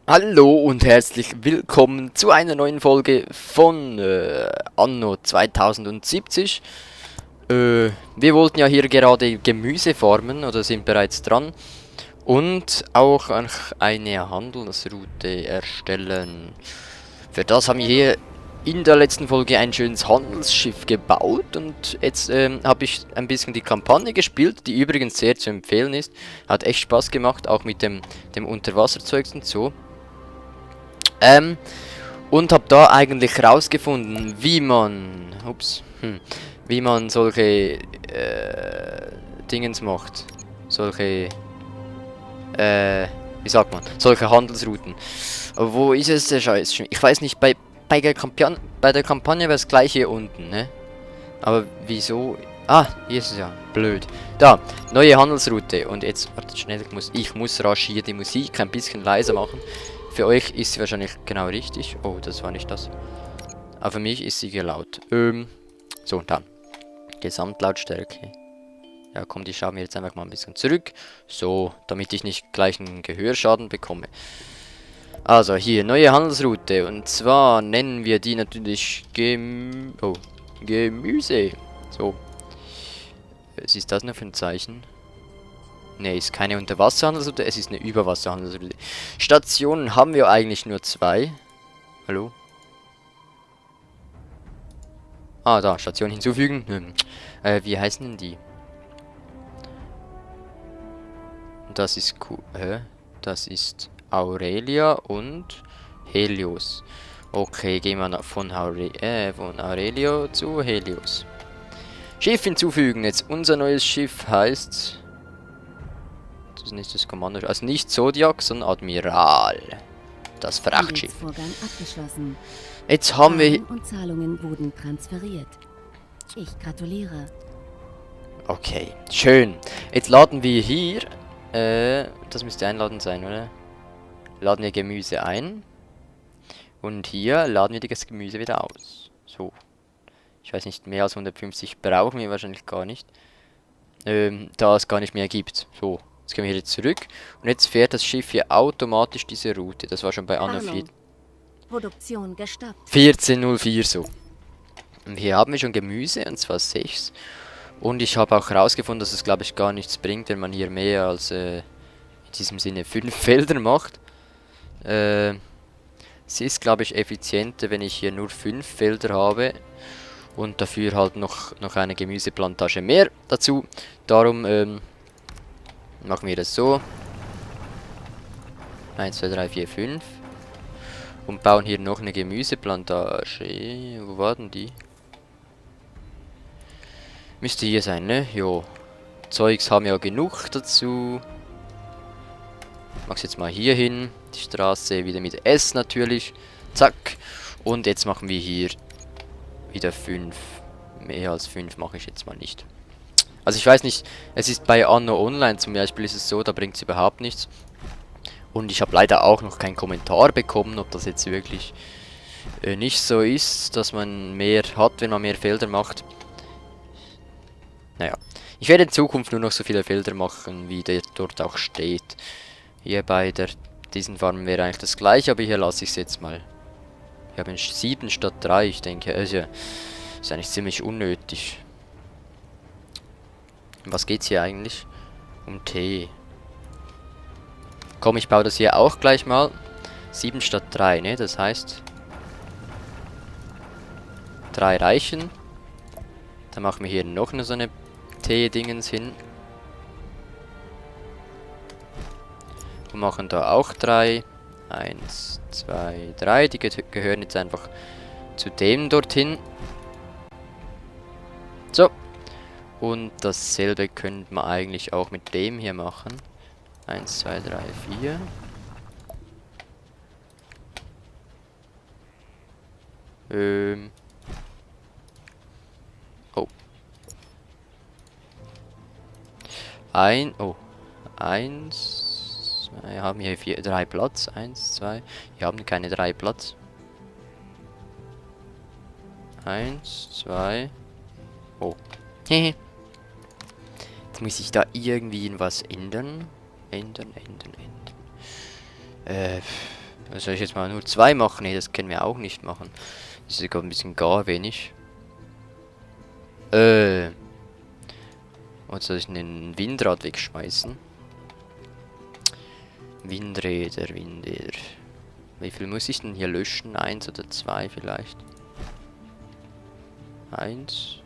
Hallo und herzlich willkommen zu einer neuen Folge von Anno 2070. Wir wollten ja hier gerade Gemüse farmen oder sind bereits dran und auch eine Handelsroute erstellen. Für das haben wir hier in der letzten Folge ein schönes Handelsschiff gebaut und jetzt habe ich ein bisschen die Kampagne gespielt, die übrigens sehr zu empfehlen ist. Hat echt Spaß gemacht, auch mit dem Unterwasserzeugs und so. Und habe da eigentlich rausgefunden, wie man solche Dingens macht. Solche, wie sagt man, solche Handelsrouten. Aber wo ist es der Scheiß? Ich weiß nicht, bei der Kampagne wäre es gleich hier unten, ne? Aber wieso? Ah, hier ist es ja. Blöd. Da, neue Handelsroute. Und jetzt, wartet schnell, ich muss rasch hier die Musik ein bisschen leiser machen. Für euch ist sie wahrscheinlich genau richtig. Oh, das war nicht das. Aber für mich ist sie laut. So, da. Gesamtlautstärke. Ja, komm, die schauen wir jetzt einfach mal ein bisschen zurück. So, damit ich nicht gleich einen Gehörschaden bekomme. Also, hier, neue Handelsroute. Und zwar nennen wir die natürlich Gemüse. So. Was ist das nur für ein Zeichen? Ne, ist keine Unterwasserhandelsroute, es ist eine Überwasserhandelsroute. Stationen haben wir eigentlich nur 2. Hallo? Ah, da, Station hinzufügen. Wie heißen denn die? Das ist Das ist Aurelia und Helios. Okay, gehen wir von Aurelio zu Helios. Schiff hinzufügen. Jetzt unser neues Schiff heißt... Das ist nicht das Kommando, also nicht Zodiac, sondern Admiral. Das Frachtschiff. Jetzt haben wir... und Zahlungen wurden transferiert. Ich gratuliere. Okay, schön. Jetzt laden wir hier... das müsste einladen sein, oder? Laden wir Gemüse ein. Und hier laden wir das Gemüse wieder aus. So. Ich weiß nicht, mehr als 150 brauchen wir wahrscheinlich gar nicht. Da es gar nicht mehr gibt. So. Jetzt gehen wir hier zurück. Und jetzt fährt das Schiff hier automatisch diese Route. Das war schon bei Anno 4. Produktion gestoppt. 1404 so. Und hier haben wir schon Gemüse, und zwar 6. Und ich habe auch herausgefunden, dass es, glaube ich, gar nichts bringt, wenn man hier mehr als, in diesem Sinne, 5 Felder macht. Es ist, glaube ich, effizienter, wenn ich hier nur 5 Felder habe. Und dafür halt noch eine Gemüseplantage mehr dazu. Darum, machen wir das so. 1, 2, 3, 4, 5. Und bauen hier noch eine Gemüseplantage. Wo war denn die? Müsste hier sein, ne? Jo. Zeugs haben ja genug dazu. Ich mach's jetzt mal hier hin. Die Straße wieder mit S natürlich. Zack. Und jetzt machen wir hier wieder 5. Mehr als 5 mache ich jetzt mal nicht. Also ich weiß nicht, es ist bei Anno Online zum Beispiel ist es so, da bringt es überhaupt nichts. Und ich habe leider auch noch keinen Kommentar bekommen, ob das jetzt wirklich nicht so ist, dass man mehr hat, wenn man mehr Felder macht. Naja, ich werde in Zukunft nur noch so viele Felder machen, wie der dort auch steht. Hier bei diesen Farmen wäre eigentlich das gleiche, aber hier lasse ich es jetzt mal. Wir haben 7 statt 3, ich denke, also ist eigentlich ziemlich unnötig. Um was geht's hier eigentlich? Um Tee. Komm, ich baue das hier auch gleich mal. 7 statt 3, ne? Das heißt 3 reichen. Dann machen wir hier noch so eine Tee-Dingens hin. Und machen da auch 3. 1, 2, 3. Die gehören jetzt einfach zu dem dorthin. So. Und dasselbe könnte man eigentlich auch mit dem hier machen. 1, 2, 3, 4. Oh. Eins. Wir haben hier 3 Platz. 1, 2. Wir haben keine 3 Platz. 1, 2. Oh. Hehe. Jetzt muss ich da irgendwie in was ändern. Ändern. Soll ich jetzt mal nur 2 machen? Nee, das können wir auch nicht machen. Das ist sogar ein bisschen gar wenig. Oder soll ich einen Windrad wegschmeißen? Windräder. Wie viel muss ich denn hier löschen? 1 oder 2 vielleicht? 1.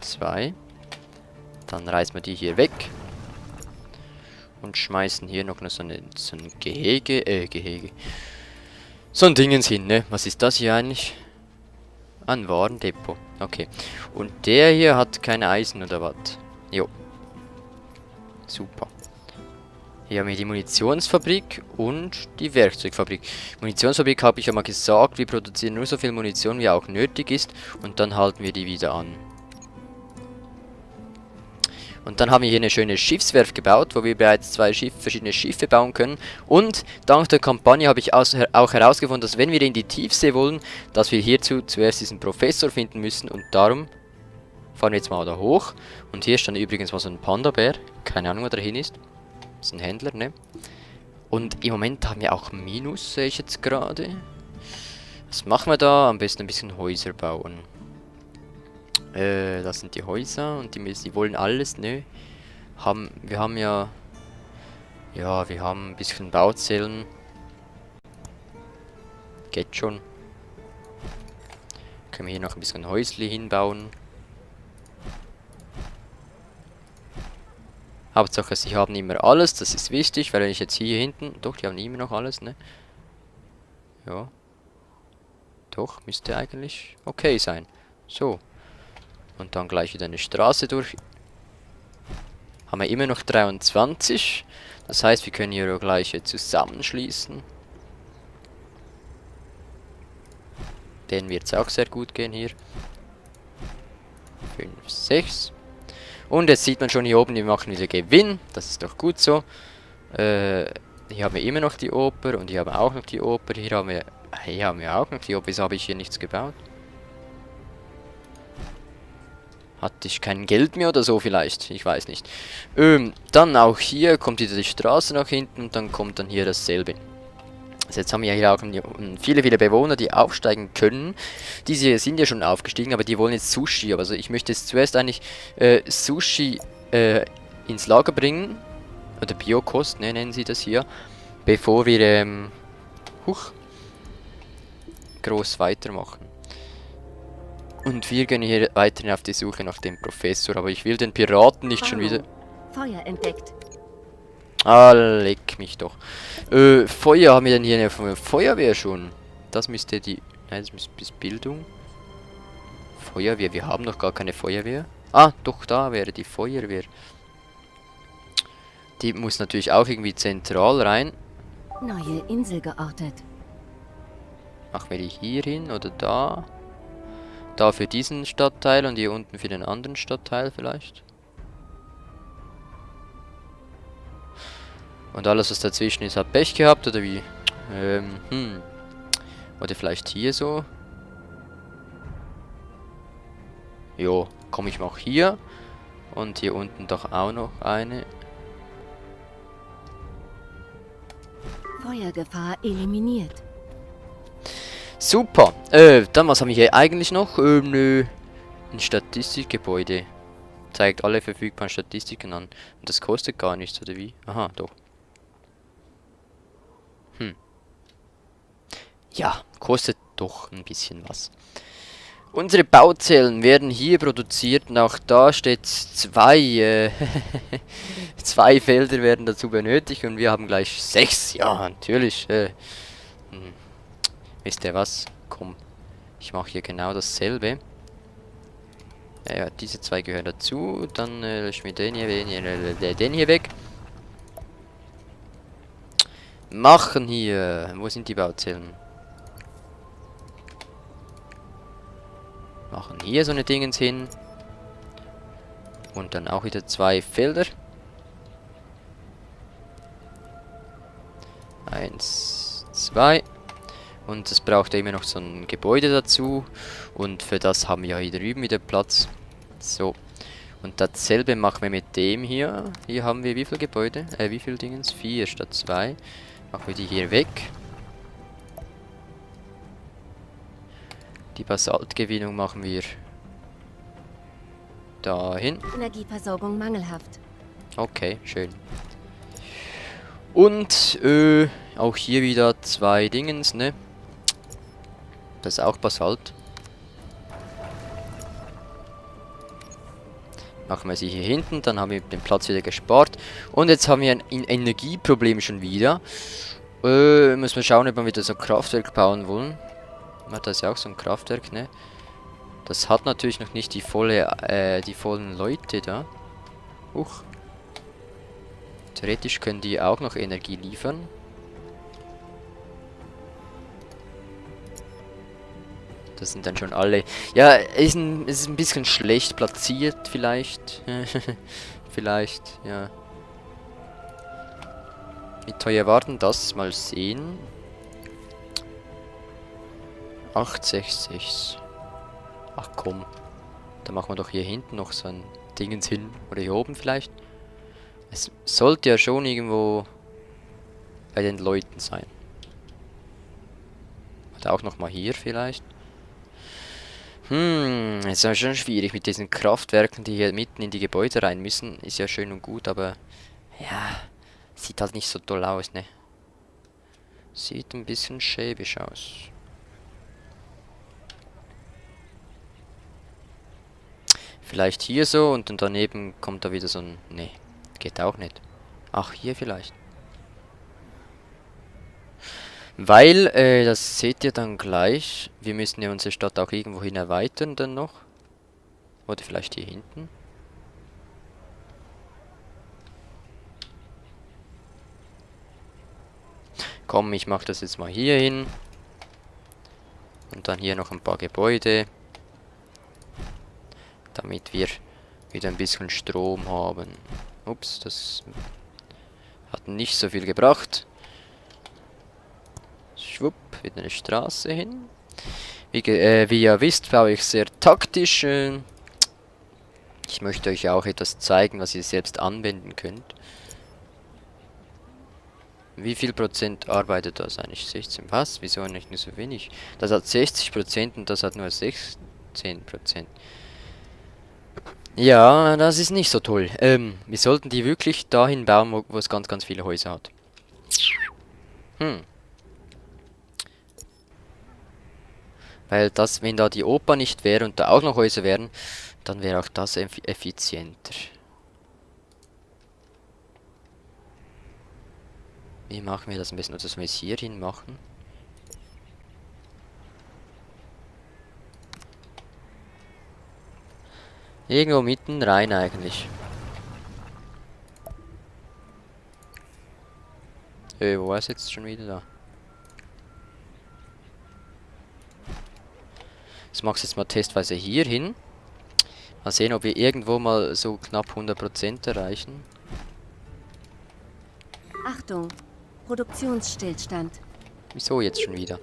2. Dann reißen wir die hier weg. Und schmeißen hier noch so ein Gehege. So ein Dingens hin, ne? Was ist das hier eigentlich? Ein Warendepot. Okay. Und der hier hat keine Eisen oder was? Jo. Super. Hier haben wir die Munitionsfabrik und die Werkzeugfabrik. Munitionsfabrik habe ich ja mal gesagt, wir produzieren nur so viel Munition, wie auch nötig ist. Und dann halten wir die wieder an. Und dann haben wir hier eine schöne Schiffswerft gebaut, wo wir bereits 2 verschiedene Schiffe bauen können. Und dank der Kampagne habe ich auch herausgefunden, dass wenn wir in die Tiefsee wollen, dass wir hierzu zuerst diesen Professor finden müssen. Und darum fahren wir jetzt mal da hoch. Und hier stand übrigens mal so ein Panda-Bär. Keine Ahnung, wo der hin ist. Das ist ein Händler, ne? Und im Moment haben wir auch Minus, sehe ich jetzt gerade. Was machen wir da? Am besten ein bisschen Häuser bauen. Das sind die Häuser und die wollen alles, ne? Wir haben ja... Ja, wir haben ein bisschen Bauzellen. Geht schon. Können wir hier noch ein bisschen Häusli hinbauen. Hauptsache, sie haben immer alles, das ist wichtig, weil wenn ich jetzt hier hinten... Doch, die haben immer noch alles, ne? Ja. Doch, müsste eigentlich okay sein. So. Und dann gleich wieder eine Straße durch. Haben wir immer noch 23. Das heißt, wir können hier auch gleich zusammenschließen. Den wird es auch sehr gut gehen hier. 5, 6. Und jetzt sieht man schon hier oben, wir machen wieder Gewinn. Das ist doch gut so. Hier haben wir immer noch die Oper und hier haben wir auch noch die Oper. Hier haben wir auch noch die Oper. Wieso habe ich hier nichts gebaut? Hatte ich kein Geld mehr oder so vielleicht? Ich weiß nicht. Dann auch hier kommt wieder die Straße nach hinten und dann kommt dann hier dasselbe. Also jetzt haben wir hier auch viele Bewohner, die aufsteigen können. Diese sind ja schon aufgestiegen, aber die wollen jetzt Sushi. Also ich möchte jetzt zuerst eigentlich Sushi ins Lager bringen. Oder Biokost, ne, nennen sie das hier. Bevor wir groß weitermachen. Und wir gehen hier weiterhin auf die Suche nach dem Professor. Aber ich will den Piraten nicht schon wieder... Feuer entdeckt. Ah, leck mich doch. Feuer, haben wir denn hier eine Feuerwehr schon? Das müsste die... Nein, das müsste bis Bildung. Feuerwehr, wir haben noch gar keine Feuerwehr. Ah, doch, da wäre die Feuerwehr. Die muss natürlich auch irgendwie zentral rein. Neue Insel geortet. Machen wir die hier hin oder da? Da für diesen Stadtteil und hier unten für den anderen Stadtteil vielleicht. Und alles, was dazwischen ist, hat Pech gehabt, oder wie? Oder vielleicht hier so. Jo, komm, ich mach hier. Und hier unten doch auch noch eine. Feuergefahr eliminiert. Super. Dann was haben wir hier eigentlich noch? Nö. Ein Statistikgebäude. Zeigt alle verfügbaren Statistiken an. Und das kostet gar nichts, oder wie? Aha, doch. Ja, kostet doch ein bisschen was. Unsere Bauzellen werden hier produziert und auch da steht 2 2 Felder werden dazu benötigt und wir haben gleich 6. Ja, natürlich. Wisst ihr was? Komm, ich mache hier genau dasselbe. Ja, diese 2 gehören dazu. Dann löschen wir den hier weg. Machen hier. Wo sind die Bauzellen? Machen hier so eine Dingens hin. Und dann auch wieder 2 Felder. 1, 2. Und es braucht ja immer noch so ein Gebäude dazu. Und für das haben wir ja hier drüben wieder Platz. So. Und dasselbe machen wir mit dem hier. Hier haben wir wie viele Gebäude? Wie viele Dingens? 4 statt 2. Machen wir die hier weg. Die Basaltgewinnung machen wir dahin. Energieversorgung mangelhaft. Okay, schön. Und auch hier wieder 2 Dingens, ne? Das ist auch Basalt. Machen wir sie hier hinten, dann haben wir den Platz wieder gespart. Und jetzt haben wir ein Energieproblem schon wieder. Müssen wir schauen, ob wir wieder so ein Kraftwerk bauen wollen. Das ist ja auch so ein Kraftwerk, ne? Das hat natürlich noch nicht die vollen Leute da. Huch. Theoretisch können die auch noch Energie liefern. Das sind dann schon alle. Ja, es ist ein bisschen schlecht platziert vielleicht. Vielleicht, ja. Wie teuer war denn das? Mal sehen. 8,66. Ach komm. Dann machen wir doch hier hinten noch so ein Dingens hin. Oder hier oben vielleicht. Es sollte ja schon irgendwo bei den Leuten sein. Oder auch nochmal hier vielleicht. Ist ja schon schwierig mit diesen Kraftwerken, die hier mitten in die Gebäude rein müssen. Ist ja schön und gut, aber ja, sieht halt nicht so toll aus, ne? Sieht ein bisschen schäbisch aus. Vielleicht hier so und dann daneben kommt da wieder so ein... Ne, geht auch nicht. Ach, hier vielleicht. Weil, das seht ihr dann gleich. Wir müssen ja unsere Stadt auch irgendwohin erweitern dann noch. Oder vielleicht hier hinten. Komm, ich mache das jetzt mal hier hin. Und dann hier noch ein paar Gebäude. Damit wir wieder ein bisschen Strom haben. Ups, das hat nicht so viel gebracht. Schwupp, wieder eine Straße hin. Wie ihr wisst, baue ich sehr taktisch. Ich möchte euch auch etwas zeigen, was ihr selbst anwenden könnt. Wie viel Prozent arbeitet das eigentlich? 16. Was? Wieso nicht nur so wenig? Das hat 60% und das hat nur 16%. Ja, das ist nicht so toll. Wir sollten die wirklich dahin bauen, wo es ganz, ganz viele Häuser hat. Weil das, wenn da die Oper nicht wäre und da auch noch Häuser wären, dann wäre auch das effizienter. Wie machen wir das ein bisschen? Oder sollen wir es hier hin machen? Irgendwo mitten rein eigentlich. Wo war es jetzt schon wieder da? Ich mache es jetzt mal testweise hier hin. Mal sehen, ob wir irgendwo mal so knapp 100% erreichen. Achtung, Produktionsstillstand. Wieso jetzt schon wieder?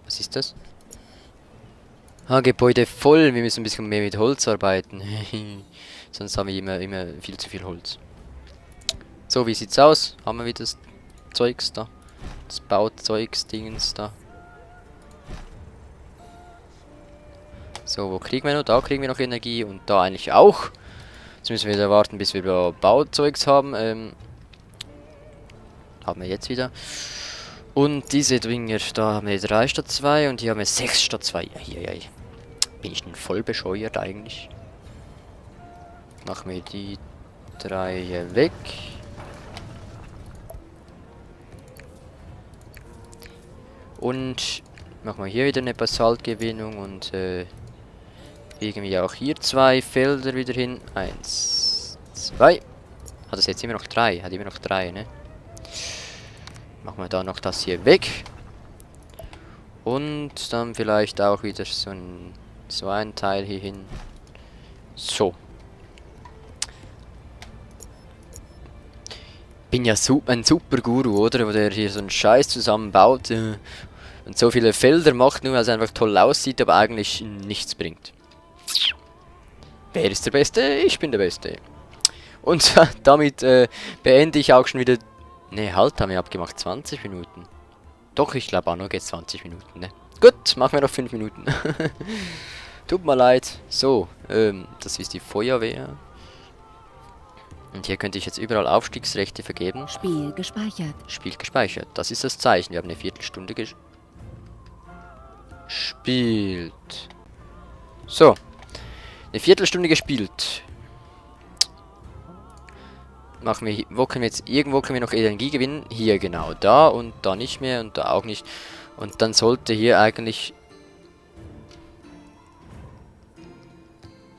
Was ist das? Ah, Gebäude voll. Wir müssen ein bisschen mehr mit Holz arbeiten. Sonst haben wir immer viel zu viel Holz. So, wie sieht's aus? Haben wir wieder das Zeugs da? Das Bauzeugs-Dingens da. So, wo kriegen wir noch? Da kriegen wir noch Energie und da eigentlich auch. Jetzt müssen wir wieder warten, bis wir Bauzeugs haben. Haben wir jetzt wieder. Und diese Dinger, da haben wir 3 statt 2 und hier haben wir 6 statt 2. Ja, hier. Bin ich denn voll bescheuert eigentlich? Machen wir die 3 hier weg. Und machen wir hier wieder eine Basaltgewinnung und irgendwie auch hier 2 Felder wieder hin. 1, 2. Hat das jetzt immer noch 3? Hat immer noch 3, ne? Machen wir da noch das hier weg. Und dann vielleicht auch wieder so ein Teil hier hin. So. Bin ja ein super Guru, oder? Wo der hier so einen Scheiß zusammenbaut und so viele Felder macht, nur weil es einfach toll aussieht, aber eigentlich nichts bringt. Wer ist der Beste? Ich bin der Beste. Und damit beende ich auch schon wieder Ne, halt, haben wir abgemacht 20 Minuten. Doch, ich glaube auch nur geht 20 Minuten, ne? Gut, machen wir noch 5 Minuten. Tut mir leid. So, das ist die Feuerwehr. Und hier könnte ich jetzt überall Aufstiegsrechte vergeben. Spiel gespeichert. Spiel gespeichert. Das ist das Zeichen. Wir haben eine Viertelstunde gespielt. So. Eine Viertelstunde gespielt. Machen wir, wo können wir jetzt, irgendwo können wir noch Energie gewinnen. Hier genau, da und da nicht mehr und da auch nicht. Und dann sollte hier eigentlich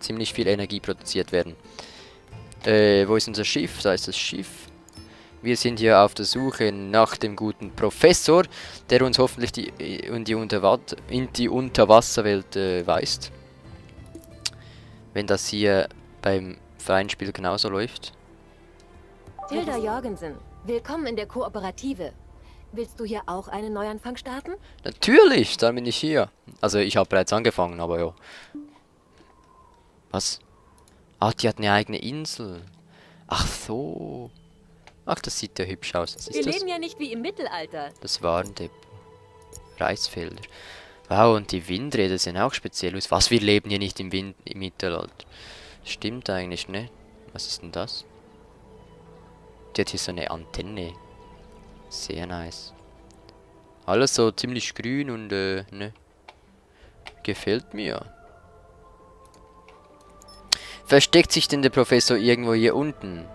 ziemlich viel Energie produziert werden. Wo ist unser Schiff? Da ist das Schiff. Wir sind hier auf der Suche nach dem guten Professor, der uns hoffentlich in die Unterwasserwelt weist. Wenn das hier beim freien Spiel genauso läuft. Hilda Jorgensen, willkommen in der Kooperative. Willst du hier auch einen Neuanfang starten? Natürlich, dann bin ich hier. Also ich habe bereits angefangen, aber ja. Was? Ach, die hat eine eigene Insel. Ach so. Ach, das sieht ja hübsch aus. Was ist Wir das? leben ja nicht wie im Mittelalter. Das Warendepot. Reisfelder. Wow, und die Windräder sehen auch speziell aus. Was, wir leben hier nicht im Mittelalter. Stimmt eigentlich, ne? Was ist denn das? Die hat hier so eine Antenne. Sehr nice. Alles so ziemlich grün und, ne? Gefällt mir. Versteckt sich denn der Professor irgendwo hier unten?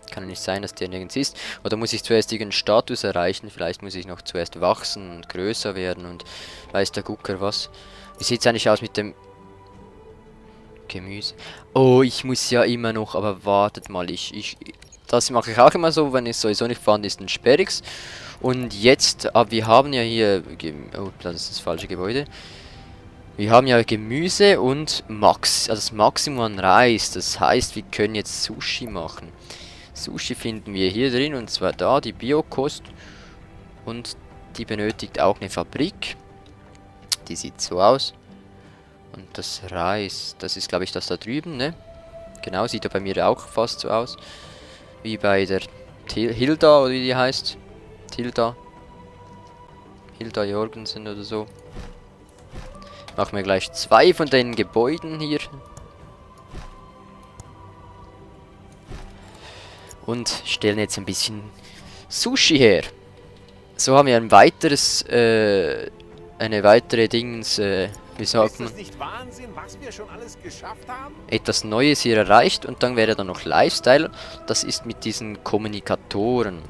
Kann nicht sein, dass der nirgends ist. Oder muss ich zuerst irgendeinen Status erreichen? Vielleicht muss ich noch zuerst wachsen und größer werden und weiß der Gucker was. Wie sieht es eigentlich aus mit dem Gemüse? Oh, ich muss ja immer noch, aber wartet mal, das mache ich auch immer so, wenn es sowieso nicht vorhanden ist, ein Sperrix. Und jetzt, aber wir haben ja hier, oh, das ist das falsche Gebäude. Wir haben ja Gemüse und also das Maximum an Reis. Das heißt, wir können jetzt Sushi machen. Sushi finden wir hier drin und zwar da, die Biokost. Und die benötigt auch eine Fabrik. Die sieht so aus. Und das Reis, das ist glaube ich das da drüben, ne? Genau, sieht ja bei mir auch fast so aus. Wie bei der Hilda, oder wie die heißt. Hilda Jorgensen oder so. Machen wir gleich 2 von den Gebäuden hier. Und stellen jetzt ein bisschen Sushi her. So haben wir ein weiteres, eine weitere Dings, wie sagt man? Ist das nicht Wahnsinn, was wir schon alles geschafft haben? Etwas Neues hier erreicht und dann wäre dann noch Lifestyle. Das ist mit diesen Kommunikatoren.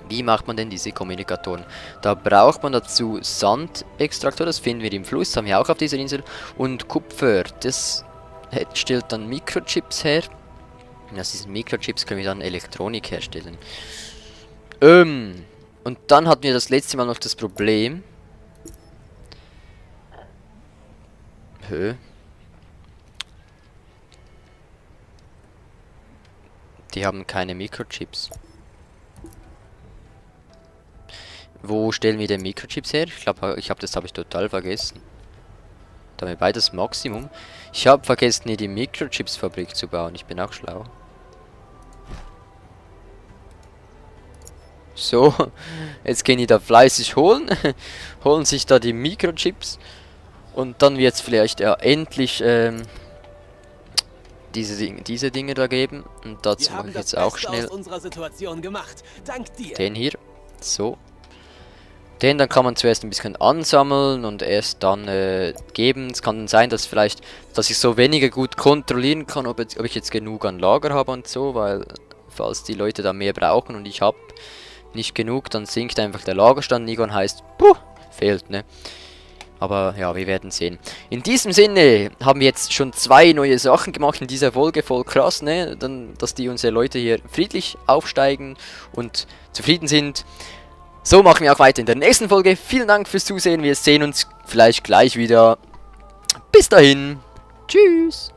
Wie macht man denn diese Kommunikatoren? Da braucht man dazu Sandextraktor, das finden wir im Fluss, haben wir auch auf dieser Insel. Und Kupfer, das stellt dann Mikrochips her. Und aus diesen Mikrochips können wir dann Elektronik herstellen. Und dann hatten wir das letzte Mal noch das Problem. Die haben keine Mikrochips. Wo stellen wir denn Mikrochips her? Ich glaube, das habe ich total vergessen. Da haben wir beides Maximum. Ich habe vergessen, hier die Mikrochips-Fabrik zu bauen. Ich bin auch schlau. So, jetzt gehen die da fleißig holen. Holen sich da die Mikrochips. Und dann wird es vielleicht ja endlich diese Dinge da geben. Und dazu mache ich jetzt auch schnell den hier. So. Den dann kann man zuerst ein bisschen ansammeln und erst dann geben. Es kann dann sein, dass ich so weniger gut kontrollieren kann, ob ich jetzt genug an Lager habe und so, weil falls die Leute da mehr brauchen und ich habe nicht genug, dann sinkt einfach der Lagerstand. Nigon heißt, puh, fehlt, ne? Aber ja, wir werden sehen. In diesem Sinne haben wir jetzt schon 2 neue Sachen gemacht in dieser Folge, voll krass, ne? Dann, dass unsere Leute hier friedlich aufsteigen und zufrieden sind. So machen wir auch weiter in der nächsten Folge. Vielen Dank fürs Zusehen. Wir sehen uns vielleicht gleich wieder. Bis dahin. Tschüss.